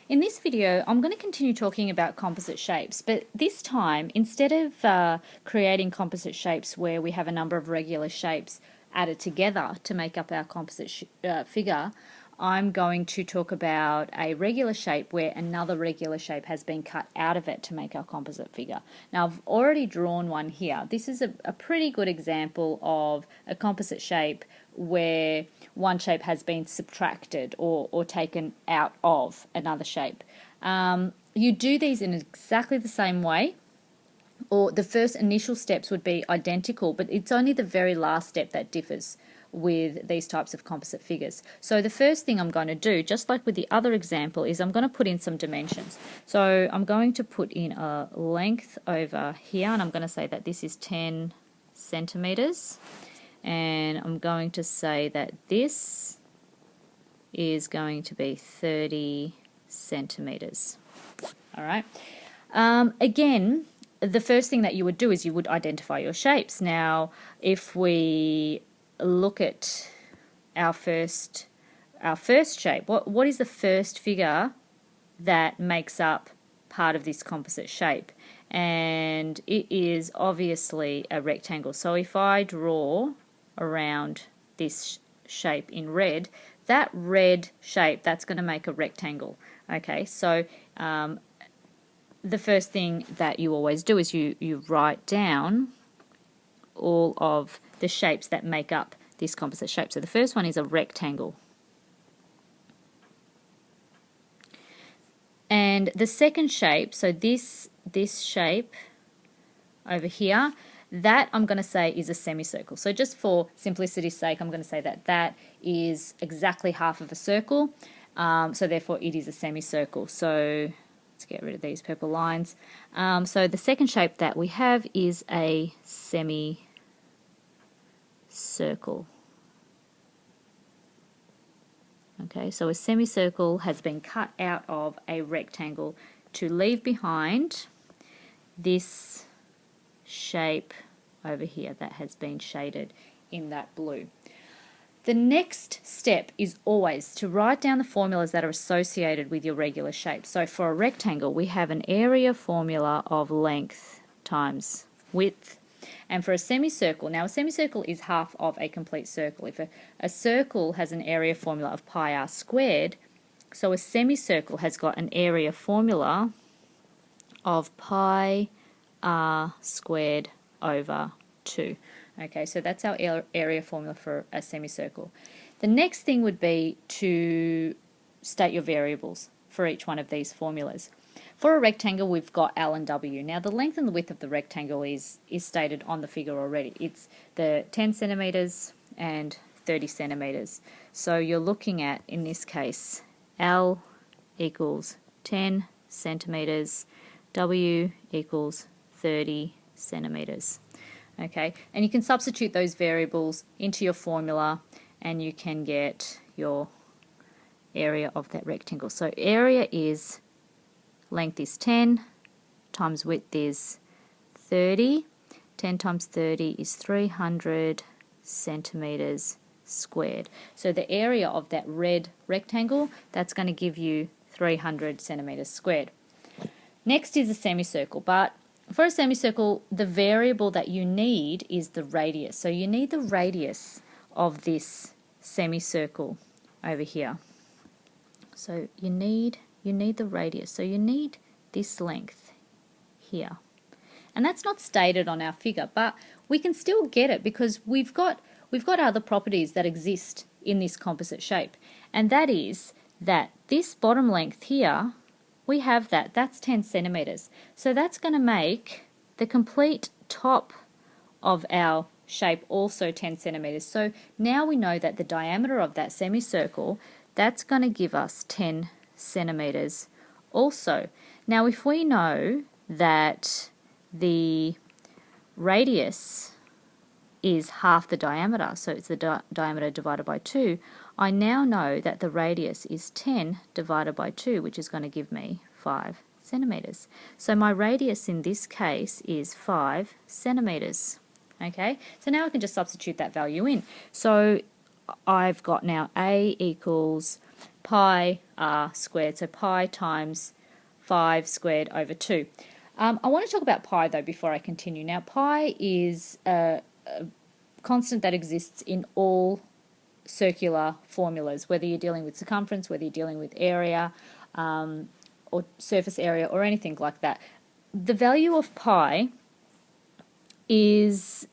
In this video, I'm going to continue talking about composite shapes, but this time, instead of creating composite shapes where we have a number of regular shapes added together to make up our composite figure, I'm going to talk about a regular shape where another regular shape has been cut out of it to make our composite figure. Now, I've already drawn one here. This is a pretty good example of a composite shape where one shape has been subtracted or taken out of another shape. You do these in exactly the same way, or the first initial steps would be identical, but it's only the very last step that differs with these types of composite figures. So the first thing I'm going to do, just like with the other example, is I'm going to put in some dimensions. So I'm going to put in a length over here, and I'm going to say that this is 10 centimeters. And I'm going to say that this is going to be 30 centimeters. All right. Again, the first thing that you would do is you would identify your shapes. Now, if we look at our first shape, what is the first figure that makes up part of this composite shape? And it is obviously a rectangle. So if I draw around this shape in red, that red shape, that's going to make a rectangle. Okay, so the first thing that you always do is you write down all of the shapes that make up this composite shape. So the first one is a rectangle. And the second shape, so this shape over here, that I'm going to say is a semicircle. So just for simplicity's sake, I'm going to say that that is exactly half of a circle. So therefore it is a semicircle. So let's get rid of these purple lines. So the second shape that we have is a semicircle. Okay, so a semicircle has been cut out of a rectangle to leave behind this shape over here that has been shaded in that blue. The next step is always to write down the formulas that are associated with your regular shape. So for a rectangle, we have an area formula of length times width. And for a semicircle, now a semicircle is half of a complete circle. If a circle has an area formula of pi r squared, so a semicircle has got an area formula of pi r squared over 2. Okay, so that's our area formula for a semicircle. The next thing would be to state your variables for each one of these formulas. For a rectangle, we've got L and W. Now, the length and the width of the rectangle is stated on the figure already. It's the 10 centimeters and 30 centimeters. So you're looking at, in this case, L equals 10 centimeters, W equals 30 centimeters. Okay, and you can substitute those variables into your formula and you can get your area of that rectangle. So area is, length is 10 times width is 30. 10 times 30 is 300 centimeters squared. So the area of that red rectangle, that's going to give you 300 centimeters squared. Next is a semicircle, but for a semicircle, the variable that you need is the radius. So you need the radius of this semicircle over here. So you need the radius. So you need this length here. And that's not stated on our figure, but we can still get it because we've got other properties that exist in this composite shape. And that is that this bottom length here, we have that's 10 centimeters. So that's going to make the complete top of our shape also 10 centimeters. So now we know that the diameter of that semicircle, that's going to give us 10 centimeters also. Now, if we know that the radius is half the diameter, so it's the diameter divided by 2, I now know that the radius is 10 divided by 2, which is going to give me 5 centimeters. So my radius in this case is 5 centimeters. Okay, so now I can just substitute that value in. So I've got now A equals pi r squared, so pi times 5 squared over 2. I want to talk about pi though before I continue. Now pi is a constant that exists in all circular formulas, whether you're dealing with circumference, whether you're dealing with area or surface area or anything like that. The value of pi is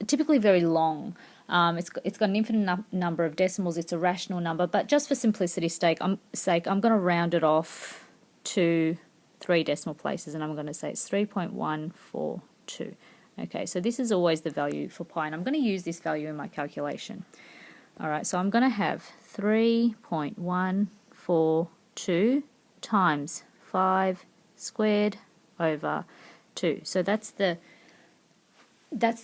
typically very long. It's got an infinite number of decimals. It's a rational number, but just for simplicity's sake, I'm going to round it off to 3 decimal places, and I'm going to say it's 3.142. Okay, so this is always the value for pi, and I'm going to use this value in my calculation. All right, so I'm going to have 3.142 times 5 squared over 2. So that's the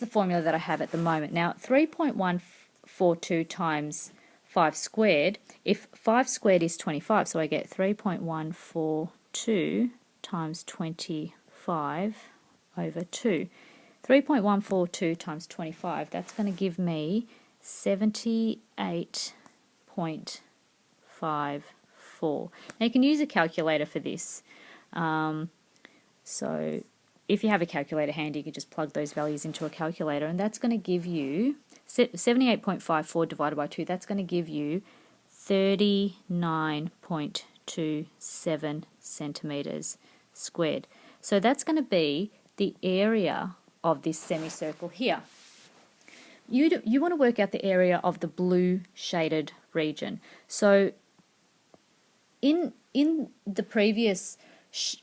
formula that I have at the moment. Now 3.142 times 5 squared, if 5 squared is 25, so I get 3.142 times 25 over 2. 3.142 times 25, that's going to give me 78.54. Now you can use a calculator for this. So if you have a calculator handy, you can just plug those values into a calculator, and that's going to give you 78.54 divided by 2. That's going to give you 39.27 centimeters squared. So that's going to be the area of this semicircle here. You want to work out the area of the blue shaded region. So in the previous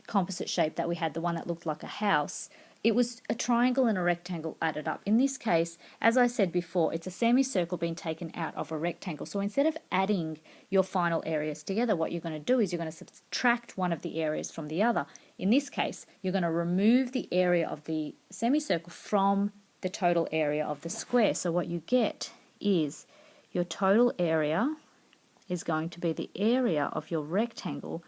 composite shape that we had, the one that looked like a house, it was a triangle and a rectangle added up. In this case, as I said before, it's a semicircle being taken out of a rectangle. So instead of adding your final areas together, what you're going to do is you're going to subtract one of the areas from the other. In this case, you're going to remove the area of the semicircle from the total area of the square. So what you get is your total area is going to be the area of your rectangle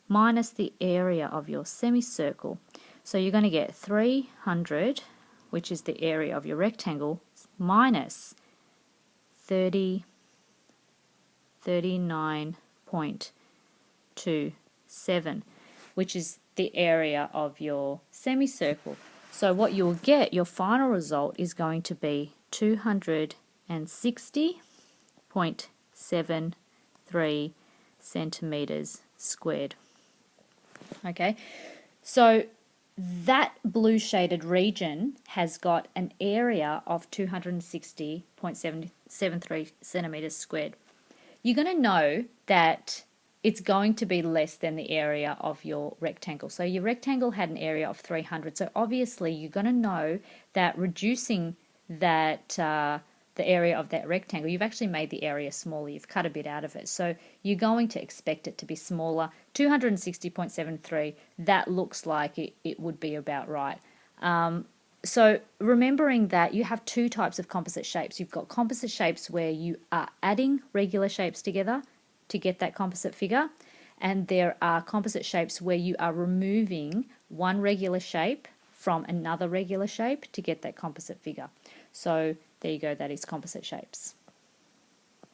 minus the area of your semicircle. So you're going to get 300, which is the area of your rectangle, minus 39.27, which is the area of your semicircle. So what you'll get, your final result is going to be 260.73 centimeters squared. Okay, so that blue shaded region has got an area of 260.73 centimeters squared. You're going to know that it's going to be less than the area of your rectangle. So your rectangle had an area of 300. So obviously you're going to know that reducing that the area of that rectangle, you've actually made the area smaller. You've cut a bit out of it. So you're going to expect it to be smaller. 260.73, that looks like it would be about right. So remembering that you have 2 types of composite shapes. You've got composite shapes where you are adding regular shapes together to get that composite figure, and there are composite shapes where you are removing one regular shape from another regular shape to get that composite figure. So there you go, that is composite shapes.